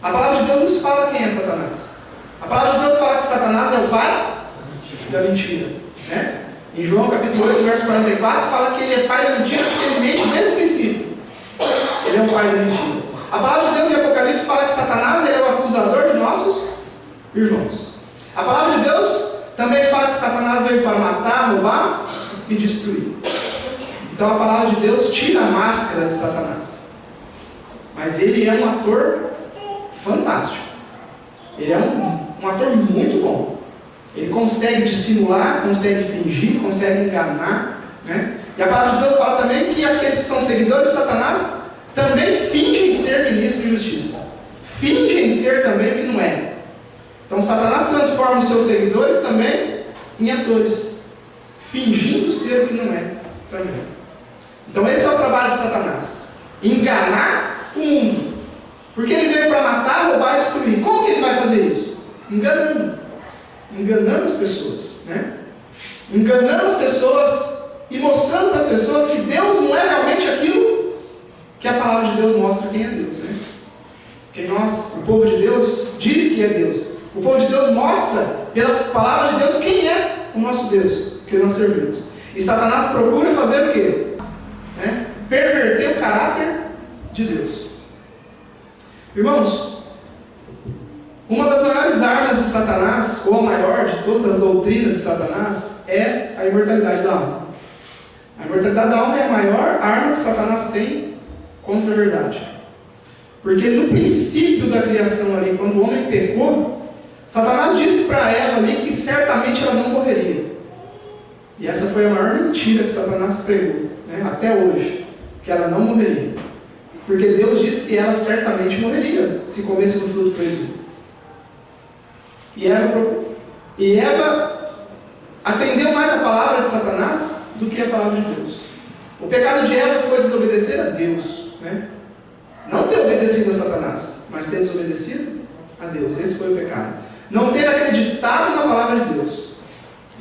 A palavra de Deus nos fala quem é Satanás. A palavra de Deus fala que Satanás é o pai da mentira. Né? Em João capítulo 8, verso 44, fala que ele é pai da mentira porque ele mente desde o princípio. Ele é o pai da mentira. A palavra de Deus em Apocalipse fala que Satanás ele é o acusador de nossos irmãos. A palavra de Deus também fala que Satanás veio para matar, roubar e destruir. Então a palavra de Deus tira a máscara de Satanás. Mas ele é um ator fantástico. Ele é um ator muito bom. Ele consegue dissimular, consegue fingir, consegue enganar. Né? E a palavra de Deus fala também que aqueles que são seguidores de Satanás também fingem ser ministros de justiça. Fingem ser também o que não é. Então Satanás transforma os seus seguidores também em atores, fingindo ser o que não é também. Então esse é o trabalho de Satanás. Enganar o mundo. Porque ele veio para matar, roubar e destruir. Como que ele vai fazer isso? Enganando. Enganando as pessoas. Né? Enganando as pessoas e mostrando para as pessoas que Deus não é realmente aquilo que a palavra de Deus mostra quem é Deus. Né? Que nós, o povo de Deus, diz que é Deus. O povo de Deus mostra pela palavra de Deus quem é o nosso Deus, que nós servimos. E Satanás procura fazer o quê? Né? Perverter o caráter de Deus. Irmãos, uma das maiores armas de Satanás, ou a maior de todas as doutrinas de Satanás, é a imortalidade da alma. A imortalidade da alma é a maior arma que Satanás tem contra a verdade. Porque no princípio da criação ali, quando o homem pecou, Satanás disse para Eva ali que certamente ela não morreria. E essa foi a maior mentira que Satanás pregou, né, até hoje, que ela não morreria. Porque Deus disse que ela certamente morreria se comesse do fruto proibido. E Eva atendeu mais a palavra de Satanás do que a palavra de Deus. O pecado de Eva foi desobedecer a Deus, né? Não ter obedecido a Satanás, mas ter desobedecido a Deus. Esse foi o pecado. Não ter acreditado na palavra de Deus.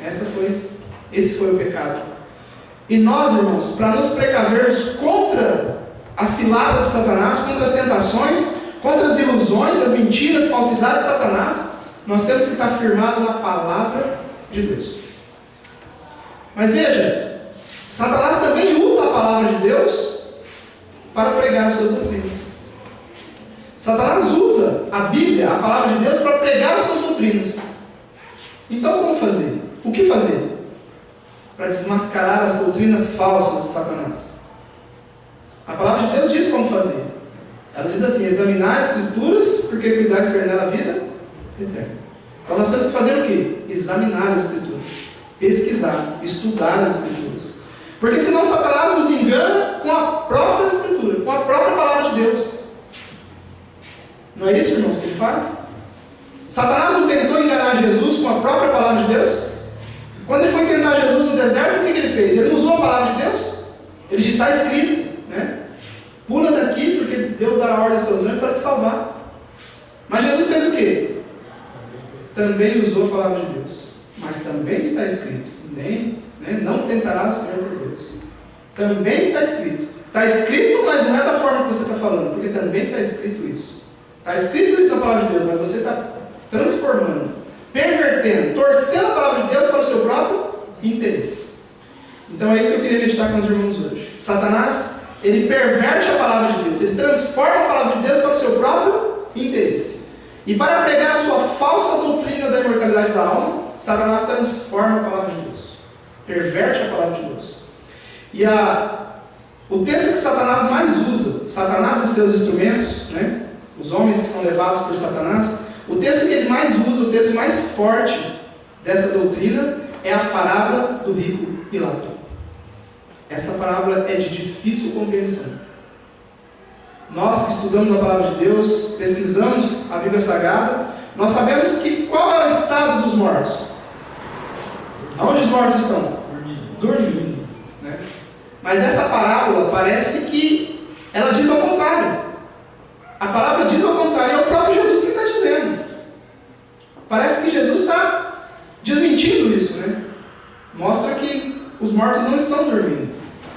Esse foi o pecado. E nós, irmãos, para nos precavermos contra as ciladas de Satanás, contra as tentações, contra as ilusões, as mentiras, as falsidades de Satanás, nós temos que estar firmados na palavra de Deus. Mas veja, Satanás também usa a palavra de Deus para pregar as suas doutrinas. Satanás usa a Bíblia, a palavra de Deus, para pregar as suas doutrinas. Então como fazer? O que fazer para desmascarar as doutrinas falsas de Satanás? A palavra de Deus diz como fazer. Ela diz assim: examinar as Escrituras, porque cuidar de nela a vida eterna. Então nós temos que fazer o quê? Examinar as Escrituras, pesquisar, estudar as Escrituras. Porque senão Satanás nos engana com a própria Escritura, com a própria palavra de Deus. Não é isso, irmãos, que ele faz? Satanás não tentou enganar Jesus com a própria palavra de Deus? Quando ele foi tentar Jesus no deserto, o que ele fez? Ele não usou a palavra de Deus? Ele diz: está escrito, né? Pula daqui, porque Deus dará ordem aos seus anjos para te salvar. Mas Jesus fez o quê? Também usou a palavra de Deus. Mas também está escrito: não tentará o Senhor por Deus. Também está escrito. Está escrito, mas não é da forma que você está falando, porque também está escrito isso. Está escrito isso na palavra de Deus, mas você está transformando, pervertendo, torcendo a palavra de Deus para o seu próprio interesse. Então é isso que eu queria meditar com os irmãos hoje. Satanás, ele perverte a palavra de Deus, ele transforma a palavra de Deus para o seu próprio interesse. E para pregar a sua falsa doutrina da imortalidade da alma, Satanás transforma a palavra de Deus, perverte a palavra de Deus. E o texto que Satanás mais usa, Satanás e seus instrumentos, né? Os homens que são levados por Satanás, o texto que ele mais usa, o texto mais forte dessa doutrina, é a parábola do rico e Lázaro. Essa parábola é de difícil compreensão. Nós que estudamos a palavra de Deus, pesquisamos a Bíblia Sagrada, nós sabemos que qual é o estado dos mortos. Aonde os mortos estão? Dormindo. Né? Mas essa parábola parece que ela diz ao contrário. A palavra diz ao contrário, é o próprio Jesus que está dizendo. Parece que Jesus está desmentindo isso, né? Mostra que os mortos não estão dormindo.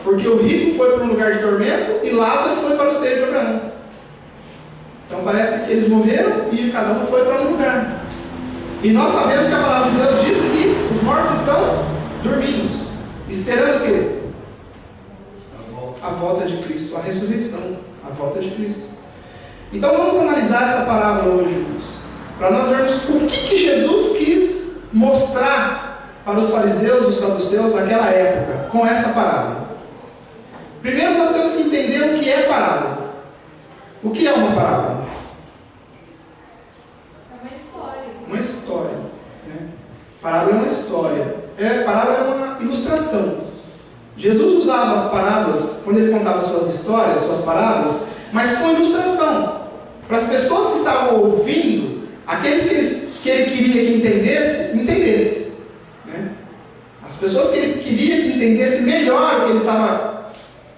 Porque o rico foi para um lugar de tormento e Lázaro foi para o seio de Abraão. Então parece que eles morreram e cada um foi para um lugar. E nós sabemos que a palavra de Deus diz que os mortos estão dormindo, esperando o quê? A volta de Cristo, a ressurreição, a volta de Cristo. Então vamos analisar essa parábola hoje, irmãos, para nós vermos o que Jesus quis mostrar para os fariseus e os saduceus naquela época, com essa parábola. Primeiro nós temos que entender o que é parábola. O que é uma parábola? É uma história. Uma história. Né? Parábola é uma história. Parábola é uma ilustração. Jesus usava as parábolas, quando ele contava suas histórias, suas parábolas, mas com ilustração. Para as pessoas que estavam ouvindo, aqueles que ele queria que entendesse. Né? As pessoas que ele queria que entendesse melhor o que ele estava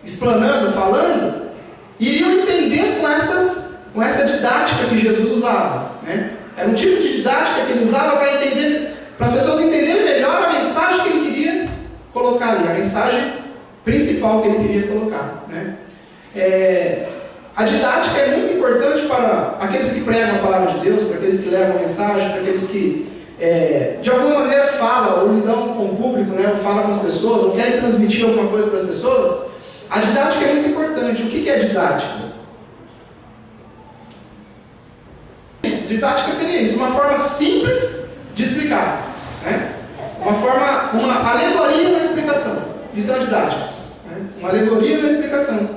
explanando, falando, iriam entender com essa didática que Jesus usava. Né? Era um tipo de didática que ele usava para as pessoas entenderem melhor a mensagem que ele queria colocar ali, a mensagem principal que ele queria colocar. Né? A didática é muito importante para aqueles que pregam a palavra de Deus, para aqueles que levam a mensagem, para aqueles que de alguma maneira falam ou lidam com o público, né, ou falam com as pessoas, ou querem transmitir alguma coisa para as pessoas. A didática é muito importante. O que é didática? Didática seria isso, uma forma simples de explicar. Né? Uma alegoria na explicação. Isso é uma didática. Né? Uma alegoria na explicação.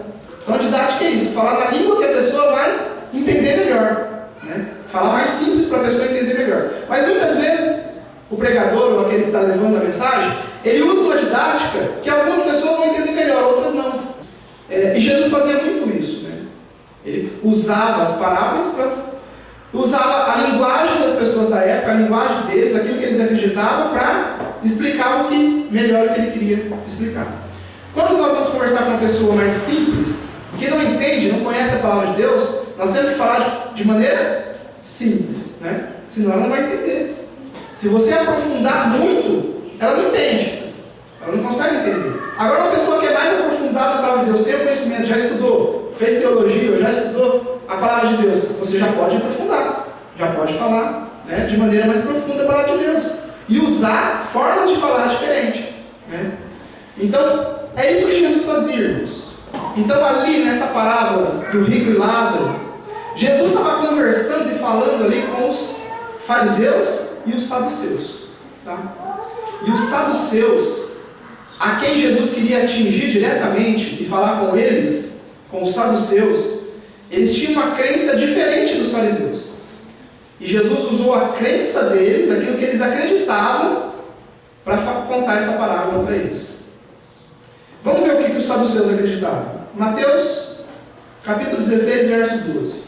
Então a didática é isso, falar na língua que a pessoa vai entender melhor. Né? Falar mais simples para a pessoa entender melhor. Mas muitas vezes o pregador ou aquele que está levando a mensagem, ele usa uma didática que algumas pessoas vão entender melhor, outras não. E Jesus fazia muito isso. Né? Ele usava as parábolas usava a linguagem das pessoas da época, a linguagem deles, aquilo que eles acreditavam, para explicar o que melhor que ele queria explicar. Quando nós vamos conversar com uma pessoa mais simples, que não entende, não conhece a palavra de Deus, nós temos que falar de maneira simples, né? Senão ela não vai entender. Se você aprofundar muito, ela não entende. Ela não consegue entender. Agora, uma pessoa que é mais aprofundada na palavra de Deus, tem o conhecimento, já estudou, fez teologia, já estudou a palavra de Deus, você já pode aprofundar, já pode falar, né, de maneira mais profunda a palavra de Deus. E usar formas de falar diferentes. Né? Então, é isso que Jesus fazia, irmãos. Então, ali nessa parábola do rico e Lázaro, Jesus estava conversando e falando ali com os fariseus e os saduceus. Tá? E os saduceus, a quem Jesus queria atingir diretamente e falar com eles, com os saduceus, eles tinham uma crença diferente dos fariseus. E Jesus usou a crença deles, aquilo que eles acreditavam, para contar essa parábola para eles. Vamos ver o que os saduceus acreditavam. Mateus, capítulo 16, verso 12.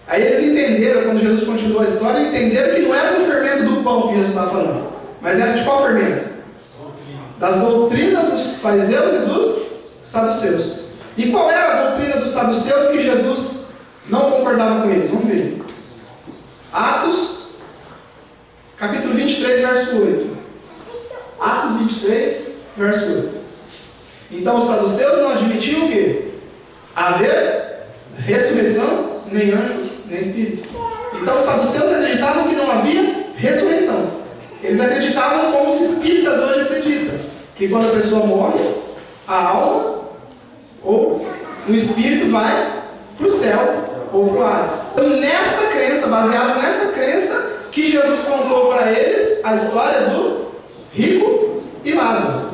Aí eles entenderam, quando Jesus continuou a história, entenderam que não era do fermento do pão que Jesus estava falando, mas era de qual fermento? Das doutrinas dos fariseus e dos saduceus. E qual era a doutrina dos saduceus que Jesus não concordava com eles? Vamos ver. Atos, capítulo 23, verso 8. Atos 23, verso 8. Então os saduceus não admitiam o quê? Haver ressurreição, nem anjo, nem espírito. Então os saduceus acreditavam que não havia ressurreição. Eles acreditavam como os espíritas hoje acreditam, que quando a pessoa morre, a alma ou o espírito vai para o céu ou para o Hades. Então, nessa crença, baseado nessa crença, que Jesus contou para eles a história do rico e Lázaro.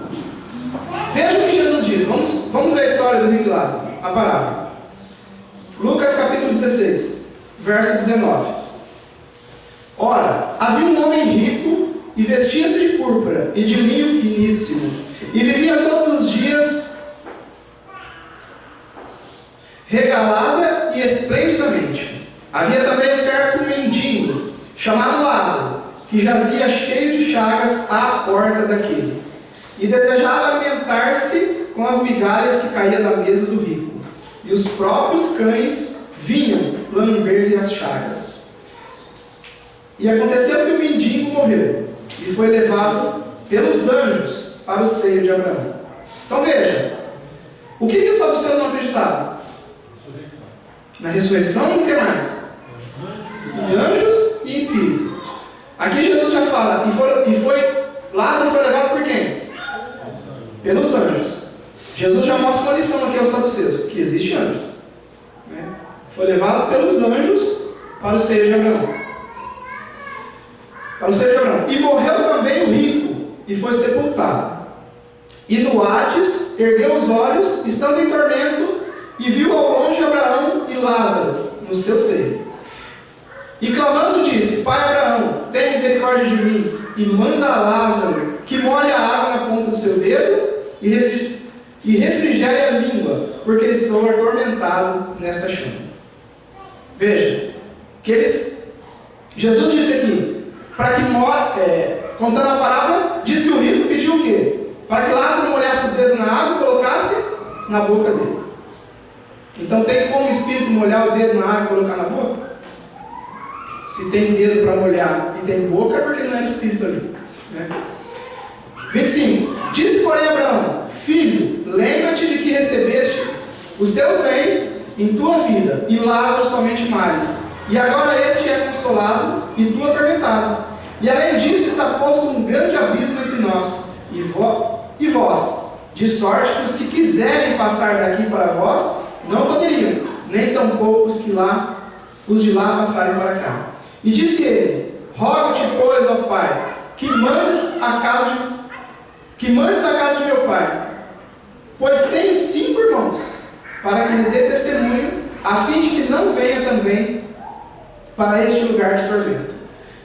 Veja o que Jesus diz. Vamos ver a história do rico e Lázaro, a parábola. Lucas capítulo 16, verso 19. Ora, havia um homem rico e vestia-se de púrpura e de linho finíssimo, e vivia todos os dias regalada e esplendidamente. Havia também um certo mendigo, chamado Lázaro, que jazia cheio de chagas à porta daquele, e desejava alimentar-se com as migalhas que caíam da mesa do rico, e os próprios cães vinham lamber-lhe as chagas. E aconteceu que o mendigo morreu, e foi levado pelos anjos para o seio de Abraão. Então veja, o que os saduceus não acreditavam? Na ressurreição e o que mais? Em anjos e em espírito. Aqui Jesus já fala, Lázaro foi levado por quem? Pelos anjos. Jesus já mostra uma lição aqui aos saduceus, que existe anjos. Né? Foi levado pelos anjos para o seio de Abraão. Para o seio de Abraão. E morreu também o rico, e foi sepultado. E no Hades ergueu os olhos, estando em tormento, e viu ao longe Abraão e Lázaro no seu seio. E clamando disse: Pai Abraão, tem misericórdia de mim, e manda a Lázaro que molhe a água na ponta do seu dedo e refrigere a língua, porque estou atormentado nesta chama. Veja, Jesus disse aqui, para que contando a parábola, diz que o rico pediu o quê? Para que Lázaro molhasse o dedo na água e colocasse na boca dele. Então tem como o Espírito molhar o dedo na água e colocar na boca? Se tem dedo para molhar e tem boca, é porque não é o Espírito ali. Né? 25. Disse, porém, Abraão: Filho, lembra-te de que recebeste os teus bens em tua vida, e Lázaro somente males. E agora este é consolado e tu atormentado. E além disso está posto um grande abismo entre nós e vós, de sorte que os que quiserem passar daqui para vós não poderiam, nem tampouco os de lá passarem para cá. E disse ele: Rogo-te, pois, ó Pai, que mandes a casa de meu pai, pois tenho 5 irmãos, para que lhe dê testemunho, a fim de que não venha também para este lugar de tormento.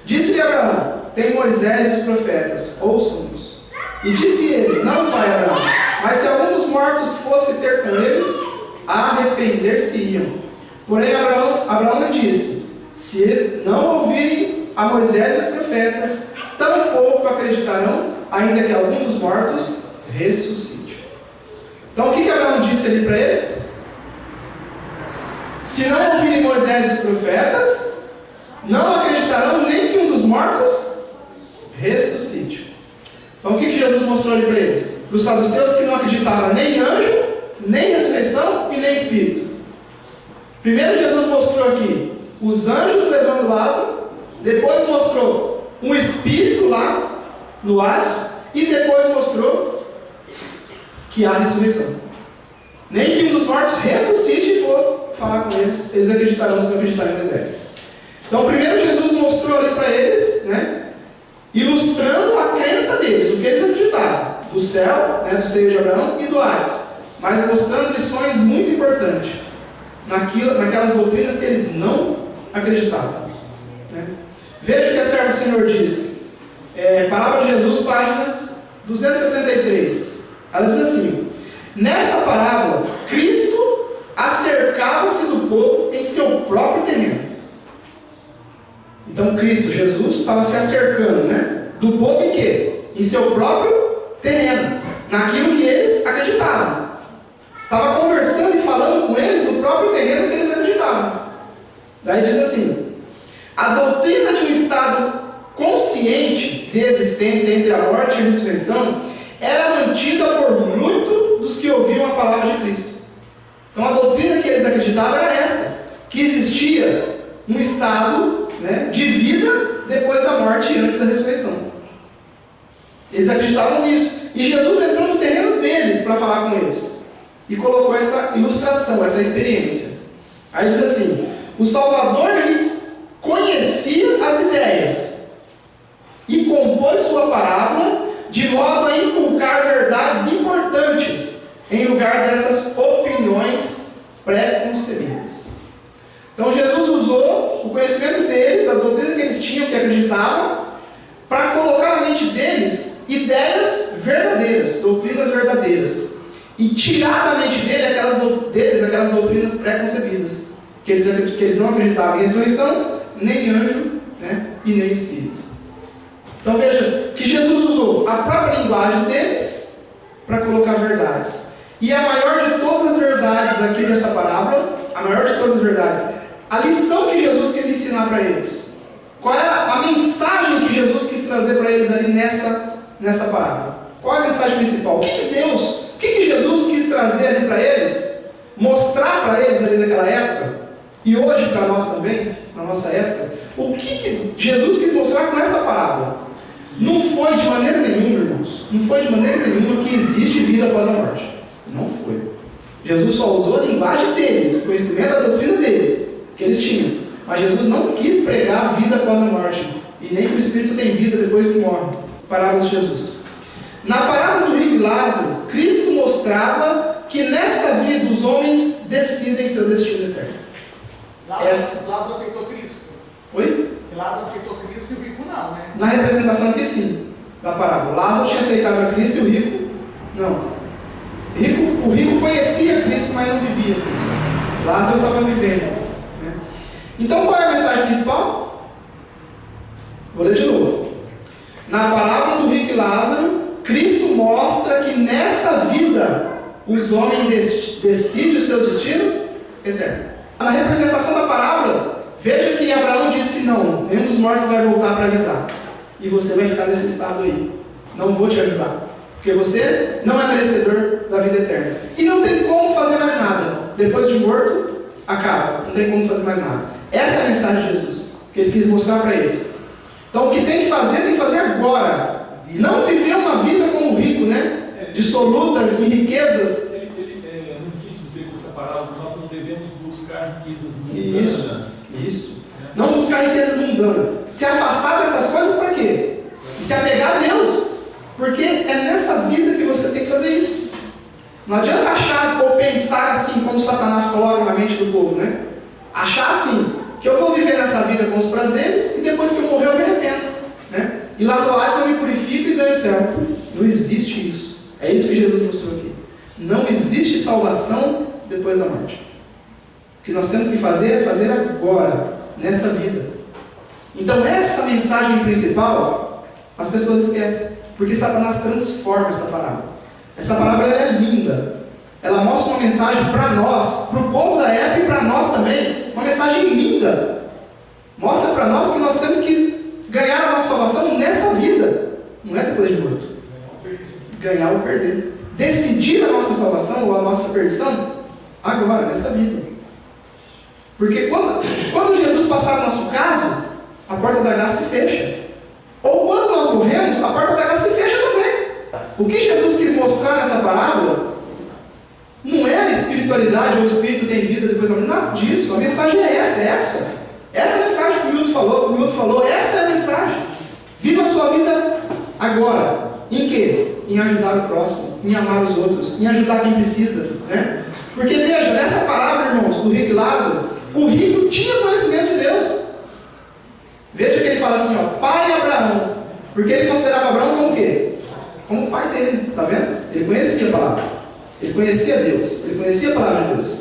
Disse-lhe Abraão: Tem Moisés e os profetas, ouçam-nos. E disse ele: Não, pai Abraão, mas se algum dos mortos fosse ter com eles, arrepender-se-iam. Porém Abraão lhe disse: Se não ouvirem a Moisés e os profetas, tampouco acreditarão, ainda que algum dos mortos ressuscite. Então o que Abraão disse ali para ele? Se não ouvirem Moisés e os profetas, não acreditarão nem que um dos mortos ressuscite. Então o que Jesus mostrou ali para eles? Para os saduceus que não acreditavam nem em anjo, nem em ressurreição e nem em espírito. Primeiro Jesus mostrou aqui os anjos levando Lázaro, depois mostrou um espírito lá no Hades, e depois mostrou que há ressurreição. Nem que um dos mortos ressuscite e for falar com eles, eles acreditarão se não acreditarem em Moisés. Então primeiro Jesus mostrou ali para eles, né, ilustrando a crença deles, o que eles acreditavam, do céu, né, do seio de Abraão e do Hades, mas mostrando lições muito importantes naquelas doutrinas que eles não acreditavam. Né? Veja o que a serva do Senhor diz. Palavra de Jesus, página 263. Ela diz assim: Nesta parábola, Cristo acercava-se do povo em seu próprio terreno. Então Cristo, Jesus, estava se acercando, né, do povo em quê? Em seu próprio terreno, naquilo que eles acreditavam. Estava conversando e falando com eles no próprio terreno que eles acreditavam. Daí diz assim: a doutrina de um estado consciente de existência entre a morte e a ressurreição era mantida por muitos dos que ouviam a palavra de Cristo. Então a doutrina que eles acreditavam era essa, que existia um estado, né, de vida depois da morte e antes da ressurreição. Eles acreditavam nisso. E Jesus entrou no terreno deles para falar com eles. E colocou essa ilustração, essa experiência. Aí diz assim: o Salvador ele conhecia as ideias e compôs sua parábola de modo a inculcar verdades importantes em lugar dessas opiniões pré-concebidas. Então Jesus usou o conhecimento deles, a doutrina que eles tinham, que acreditavam, para colocar na mente deles ideias verdadeiras, doutrinas verdadeiras, e tirar da mente deles aquelas doutrinas pré-concebidas, que eles não acreditavam em ressurreição, nem em anjo, né, e nem em espírito. Então veja que Jesus usou a própria linguagem deles para colocar verdades. E a maior de todas as verdades aqui dessa parábola, a maior de todas as verdades, a lição que Jesus quis ensinar para eles. Qual é a mensagem que Jesus quis trazer para eles ali nessa parábola? Qual é a mensagem principal? O que Jesus quis trazer ali para eles? Mostrar para eles ali naquela época? E hoje, para nós também, na nossa época, o que Jesus quis mostrar com essa parábola? Não foi de maneira nenhuma, irmãos, não foi de maneira nenhuma que existe vida após a morte. Não foi. Jesus só usou a linguagem deles, o conhecimento da doutrina deles, que eles tinham. Mas Jesus não quis pregar a vida após a morte, e nem que o Espírito tem vida depois que morre. Parábola de Jesus. Na parábola do rico e Lázaro, Cristo mostrava que nesta vida os homens decidem seu destino eterno. Lázaro aceitou Cristo. Oi? Lázaro aceitou Cristo e o rico não, né? Na representação aqui sim, da parábola. Lázaro tinha aceitado a Cristo e o rico não. O rico conhecia Cristo, mas não vivia Cristo. Lázaro estava vivendo. Né? Então qual é a mensagem principal? Vou ler de novo. Na parábola do rico e Lázaro, Cristo mostra que nesta vida os homens decidem o seu destino eterno. Na representação da parábola, veja que Abraão disse que não, nenhum dos mortos vai voltar para avisar. E você vai ficar nesse estado aí. Não vou te ajudar. Porque você não é merecedor da vida eterna. E não tem como fazer mais nada. Depois de morto, acaba. Não tem como fazer mais nada. Essa é a mensagem de Jesus, que ele quis mostrar para eles. Então o que tem que fazer agora. Não viver uma vida como o rico, né? Dissoluta em riquezas. Ele não quis dizer com essa parábola que nós não devemos buscar riquezas mundanas. Isso. Não buscar riquezas mundanas. Se afastar dessas coisas para quê? E se apegar a Deus. Porque é nessa vida que você tem que fazer isso. Não adianta achar ou pensar assim, como Satanás coloca na mente do povo, né? Achar assim, que eu vou viver nessa vida com os prazeres e depois que eu morrer eu me arrependo, né? E lá do Hades eu me purifico e ganho o céu. Não existe isso. É isso que Jesus mostrou aqui. Não existe salvação depois da morte. O que nós temos que fazer é fazer agora, nesta vida. Então essa mensagem principal, as pessoas esquecem. Porque Satanás transforma essa parábola. Essa parábola é linda. Ela mostra uma mensagem para nós, para o povo da época e para nós também. Uma mensagem linda. Mostra para nós que nós temos que ganhar a nossa salvação nessa vida. Não é depois de morto. Ganhar ou perder. Decidir a nossa salvação ou a nossa perdição agora, nessa vida. Porque quando Jesus passar no nosso caso, a porta da graça se fecha. Ou quando nós morremos, a porta da graça se fecha também. O que Jesus quis mostrar nessa parábola não é a espiritualidade ou o espírito tem vida depois da morte. Nada disso. A mensagem é essa. Essa é a mensagem que o Milton falou. Essa é a mensagem. Viva a sua vida agora. Em quê? Em ajudar o próximo, em amar os outros, em ajudar quem precisa, né? Porque veja, nessa parábola, irmãos, do rico e Lázaro, o rico tinha conhecimento de Deus. Veja que ele fala assim, ó, pai Abraão, porque ele considerava Abraão como o quê? Como o pai dele, tá vendo? Ele conhecia a palavra, ele conhecia Deus, ele conhecia a palavra de Deus.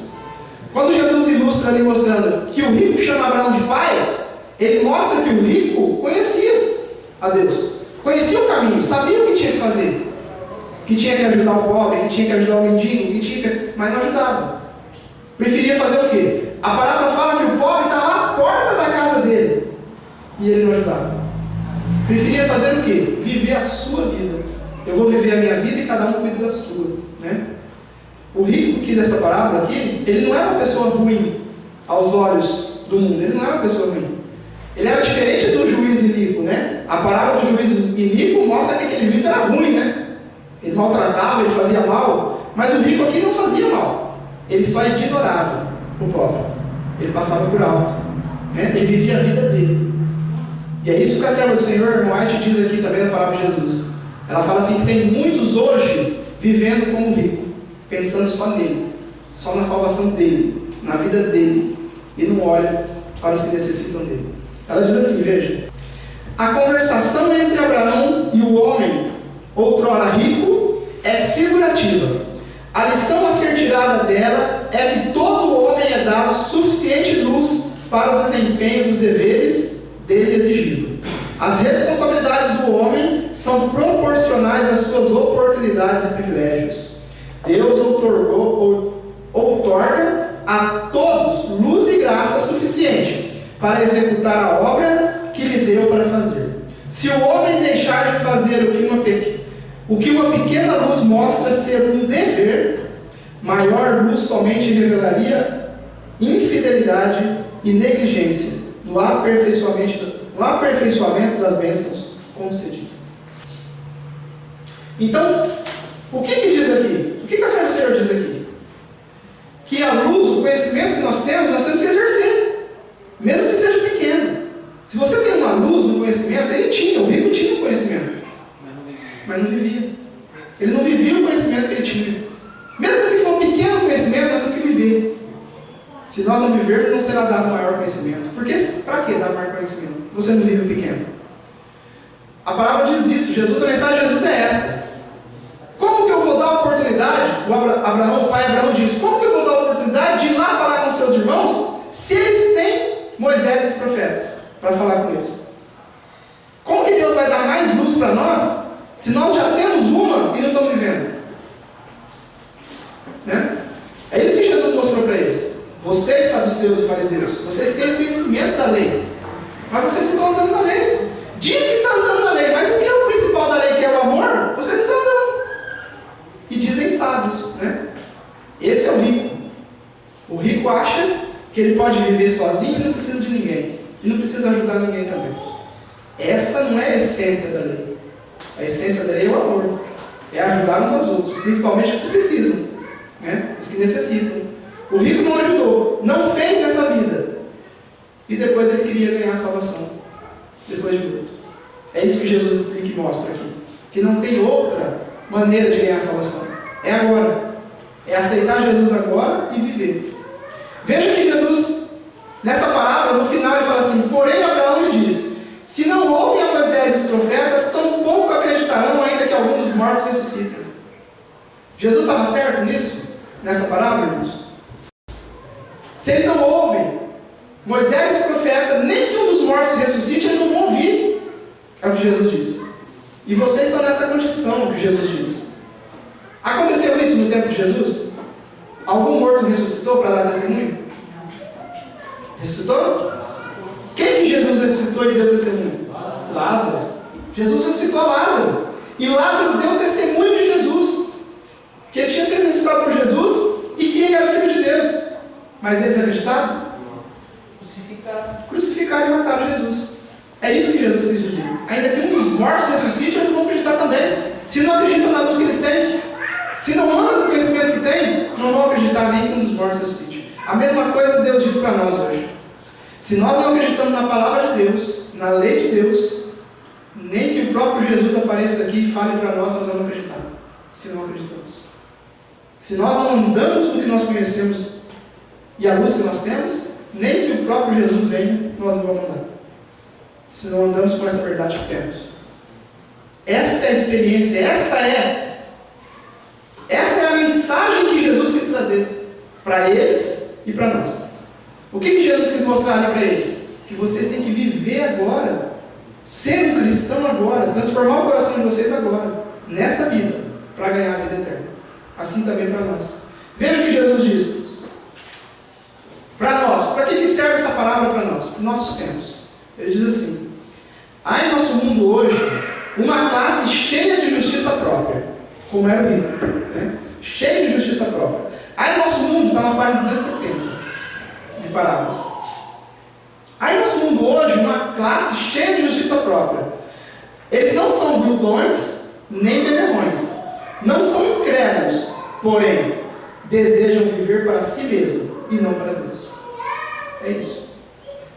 Quando Jesus ilustra ali mostrando que o rico chama Abraão de pai, ele mostra que o rico conhecia a Deus, conhecia o caminho, sabia o que tinha que fazer, que tinha que ajudar o pobre, que tinha que ajudar o mendigo, mas não ajudava. Preferia fazer o quê? A palavra fala que o pobre está lá à porta da casa dele. E ele não ajudava. Preferia fazer o quê? Viver a sua vida. Eu vou viver a minha vida e cada um cuida da sua, né? O rico aqui dessa parábola aqui, ele não era uma pessoa ruim aos olhos do mundo. Ele não era uma pessoa ruim. Ele era diferente do juiz iníquo, né? A parábola do juiz iníquo mostra que aquele juiz era ruim, né? Ele maltratava, ele fazia mal. Mas o rico aqui não fazia mal. Ele só ignorava o pobre. Ele passava por alto, né? Ele vivia a vida dele. E é isso que a serva do Senhor, irmão White, diz aqui também na palavra de Jesus. Ela fala assim, que tem muitos hoje vivendo como rico, pensando só nele, só na salvação dele, na vida dele, e não olha para os que necessitam dele. Ela diz assim, veja, a conversação entre Abraão e o homem, outrora rico, é figurativa. A lição a ser tirada dela é que todo homem é dado suficiente luz para o desempenho dos deveres dele exigido. As responsabilidades do homem são proporcionais às suas oportunidades e privilégios. Deus outorga a todos luz e graça suficiente para executar a obra que lhe deu para fazer. Se o homem deixar de fazer o que uma pequena luz mostra ser um dever, maior luz somente revelaria infidelidade infidelidade e negligência no aperfeiçoamento das bênçãos concedidas. Então, o que diz aqui? O que a Senhora do Senhor diz aqui? Que a luz, o conhecimento que nós temos que exercer, mesmo que seja pequeno. Se você tem uma luz, um conhecimento, o rico tinha o conhecimento, mas não vivia. Ele não vivia o conhecimento que ele tinha. Mesmo que for um pequeno conhecimento, nós temos que viver. Se nós não vivermos, não será dado maior conhecimento. Por quê? Para que dar maior conhecimento? Você não vive o pequeno. A palavra diz isso. A mensagem de Jesus é essa. Como que eu vou dar a oportunidade? O pai Abraão diz: como que eu vou dar a oportunidade de ir lá falar com seus irmãos, se eles têm Moisés e os profetas para falar com eles? Como que Deus vai dar mais luz para nós, se nós já temos uma e não estamos vivendo? Né? É isso que Jesus mostrou para eles. Vocês, saduceus e fariseus, vocês têm conhecimento da lei, mas vocês não estão andando na lei. Diz que está andando na lei, mas o que é o principal da lei, que é o amor? Vocês não estão andando. E dizem sábios, né? Esse é o rico. O rico acha que ele pode viver sozinho e não precisa de ninguém. E não precisa ajudar ninguém também. Essa não é a essência da lei. A essência da lei é o amor. É ajudar uns aos outros, principalmente os que precisam, né? Os que necessitam. O rico não ajudou, não fez nessa vida. E depois ele queria ganhar a salvação. Depois de luto. É isso que Jesus explica e mostra aqui. Que não tem outra maneira de ganhar a salvação. É agora. É aceitar Jesus agora e viver. Veja que Jesus, nessa parábola, no final ele fala assim: porém Abraão lhe disse: se não ouvem a Moisés e os profetas, tampouco acreditarão, ainda que algum dos mortos ressuscitem. Jesus estava certo nisso? Nessa parábola, irmãos? Se eles não ouvem Moisés e os profetas, nem que um dos mortos ressuscite, eles não vão ouvir. É o que Jesus disse. E vocês estão nessa condição, que Jesus disse. Aconteceu isso no tempo de Jesus? Algum morto ressuscitou para dar testemunho? Ressuscitou? Quem que Jesus ressuscitou e deu testemunho? Lázaro. Jesus ressuscitou Lázaro. E Lázaro deu testemunho de Jesus. Que ele tinha sido ressuscitado por Jesus e que ele era filho de Deus. Mas eles acreditaram? Crucificaram e mataram Jesus. É isso que Jesus quis dizer. Ainda que um dos mortos ressuscite, eles não vão acreditar também. Se não acreditam na luz que eles têm, se não andam no conhecimento que têm, não vão acreditar nem que um dos mortos ressuscite. A mesma coisa Deus diz para nós hoje. Se nós não acreditamos na palavra de Deus, na lei de Deus, nem que o próprio Jesus apareça aqui e fale para nós vamos acreditar. Se não acreditamos. Se nós não andamos no que nós conhecemos e a luz que nós temos, nem que o próprio Jesus venha, nós não vamos andar. Se não andamos com essa verdade que temos. Essa é a experiência, essa é a mensagem que Jesus quis trazer para eles e para nós. O que Jesus quis mostrar ali para eles? Que vocês têm que viver agora, ser um cristão agora, transformar o coração de vocês agora, nessa vida, para ganhar a vida eterna. Assim também para nós. Veja o que Jesus diz. Para nós, para que serve essa palavra para nós? Para nossos tempos. Ele diz assim: há em nosso mundo hoje uma classe cheia de justiça própria, como é o rico, né? Cheia de justiça própria. Há em nosso mundo, está na página 270 de parábolas. Há em nosso mundo hoje uma classe cheia de justiça própria. Eles não são glutões nem beberrões, não são incrédulos, porém desejam viver para si mesmo e não para Deus. É isso,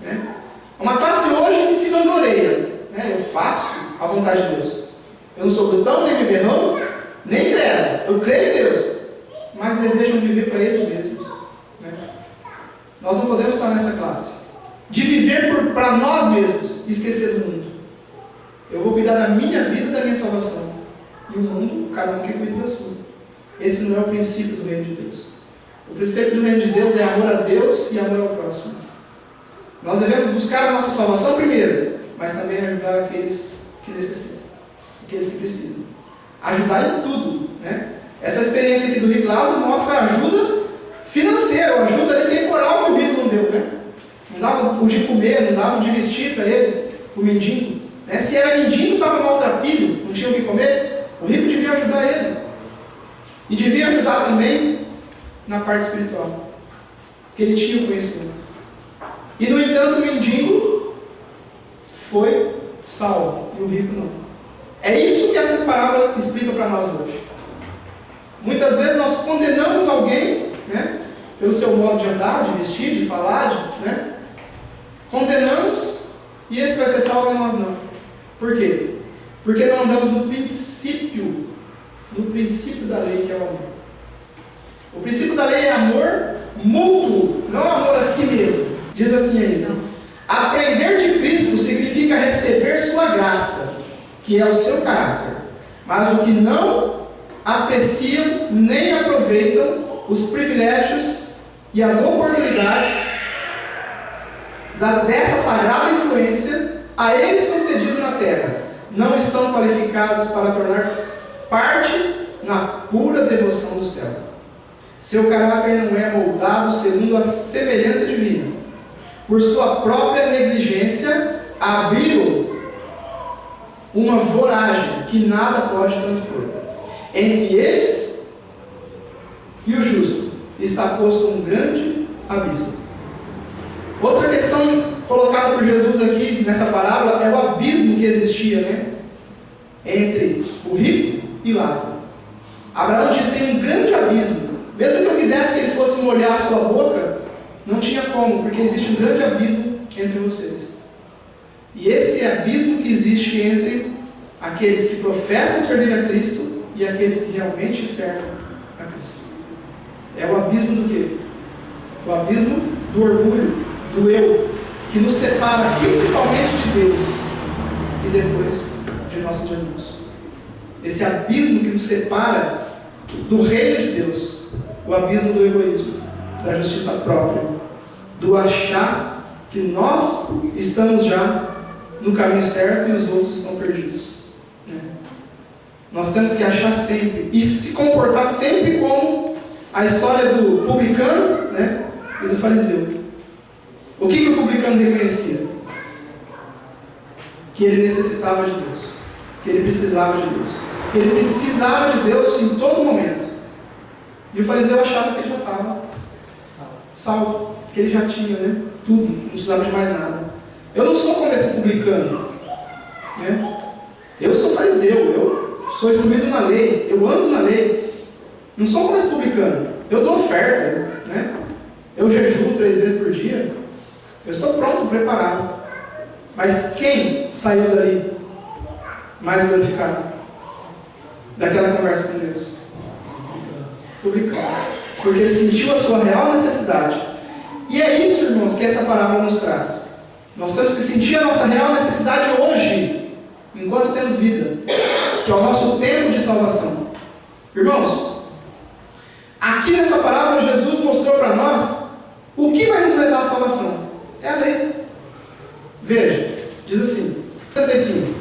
né? Uma classe hoje que se vangloriaria, né? Eu faço a vontade de Deus. Eu não sou glutão, nem beberrão, nem credo. Eu creio em Deus, mas desejam viver para eles mesmos, né? Nós não podemos estar nessa classe de viver para nós mesmos e esquecer do mundo. Eu vou cuidar da minha vida e da minha salvação, e o mundo, cada um que cuida da sua. Esse não é o princípio do reino de Deus. O princípio do reino de Deus é amor a Deus e amor ao próximo. Nós devemos buscar a nossa salvação primeiro, mas também ajudar aqueles que necessitam, aqueles que precisam. Ajudar em tudo, né? Essa experiência aqui do rico Lázaro mostra a ajuda financeira, a ajuda temporal que o rico não deu, né? Não dava o de comer, não dava o de vestir para ele, o mendigo, né? Se era mendigo, estava maltrapilho, não tinha o que comer, o rico devia ajudar ele. E devia ajudar também na parte espiritual. porque ele tinha o conhecimento. E no entanto o mendigo foi salvo e o rico não. É isso que essa parábola explica para nós hoje. Muitas vezes nós condenamos alguém, né, pelo seu modo de andar, de vestir, de falar, né? Condenamos e esse vai ser salvo e nós não. Por quê? Porque não andamos no princípio da lei, que é o amor. O princípio da lei é amor mútuo, não amor a si mesmo. Diz assim ainda: aprender de Cristo significa receber sua graça, que é o seu caráter, mas o que não apreciam nem aproveitam os privilégios e as oportunidades dessa sagrada influência a eles concedidos na terra, não estão qualificados para tornar parte na pura devoção do céu. Seu caráter não é moldado segundo a semelhança divina. Por sua própria negligência, abriu uma voragem que nada pode transpor. Entre eles e o justo está posto um grande abismo. Outra questão colocada por Jesus aqui nessa parábola é o abismo que existia, né, entre o rico e Lázaro. Abraão diz que tem um grande abismo. Mesmo que eu quisesse que ele fosse molhar a sua boca, não tinha como, porque existe um grande abismo entre vocês. E esse abismo que existe entre aqueles que professam servir a Cristo e aqueles que realmente servem a Cristo. É o abismo do quê? O abismo do orgulho, do eu, que nos separa principalmente de Deus e depois de nossos irmãos. Esse abismo que nos separa do reino de Deus, o abismo do egoísmo, da justiça própria, do achar que nós estamos já no caminho certo e os outros estão perdidos. Nós temos que achar sempre e se comportar sempre como a história do publicano, né, e do fariseu. O que o publicano reconhecia? Que ele necessitava de Deus, que ele precisava de Deus, que ele precisava de Deus em todo momento. E o fariseu achava que ele já estava salvo, que ele já tinha, né, tudo, não precisava de mais nada. Eu não sou como esse publicano, né? Eu sou fariseu, eu sou instruído na lei, eu ando na lei. Não sou como esse publicano. Eu dou oferta, né? Eu jejuo 3 vezes por dia. Eu estou pronto, preparado. Mas quem saiu dali mais glorificado daquela conversa com Deus? Publicano. Porque ele sentiu a sua real necessidade. E é isso, irmãos, que essa parábola nos traz. Nós temos que sentir a nossa real necessidade hoje, enquanto temos vida, que é o nosso tempo de salvação. Irmãos, aqui nessa parábola Jesus mostrou para nós o que vai nos levar à salvação. É a lei. Veja, diz assim, 65.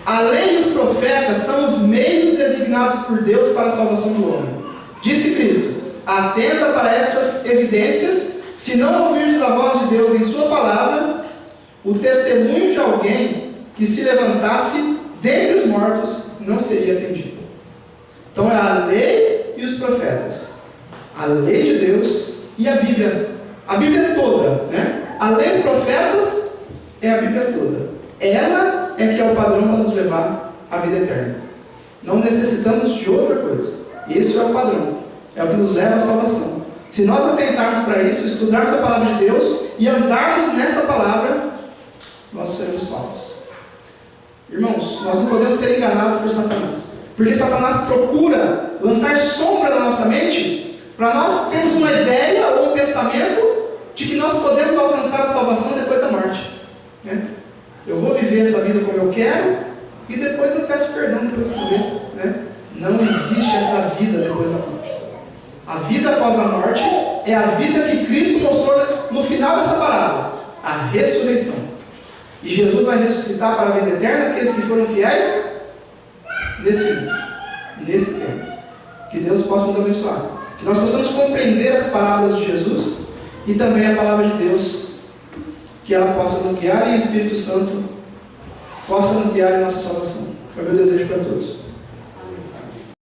A lei e os profetas são os meios designados por Deus para a salvação do homem. Disse Cristo: atenta para essas evidências, se não ouvirdes a voz de Deus em sua palavra, o testemunho de alguém que se levantasse dentre os mortos não seria atendido. Então é a lei e os profetas, a lei de Deus e a Bíblia toda, né? A lei e os profetas é a Bíblia toda. Ela é que é o padrão para nos levar à vida eterna. Não necessitamos de outra coisa. Esse é o padrão, é o que nos leva à salvação. Se nós atentarmos para isso, estudarmos a palavra de Deus e andarmos nessa palavra, nós seremos salvos. Irmãos, nós não podemos ser enganados por Satanás, porque Satanás procura lançar sombra na nossa mente para nós termos uma ideia ou um pensamento de que nós podemos alcançar a salvação depois da morte, né? Eu vou viver essa vida como eu quero e depois eu peço perdão depois que eu viver, né? Não existe essa vida depois da morte. A vida após a morte é a vida que Cristo mostrou no final dessa parábola, a ressurreição. E Jesus vai ressuscitar para a vida eterna aqueles que foram fiéis nesse tempo. Que Deus possa nos abençoar. Que nós possamos compreender as parábolas de Jesus e também a palavra de Deus, que ela possa nos guiar e o Espírito Santo possa nos guiar em nossa salvação. É o meu desejo para todos.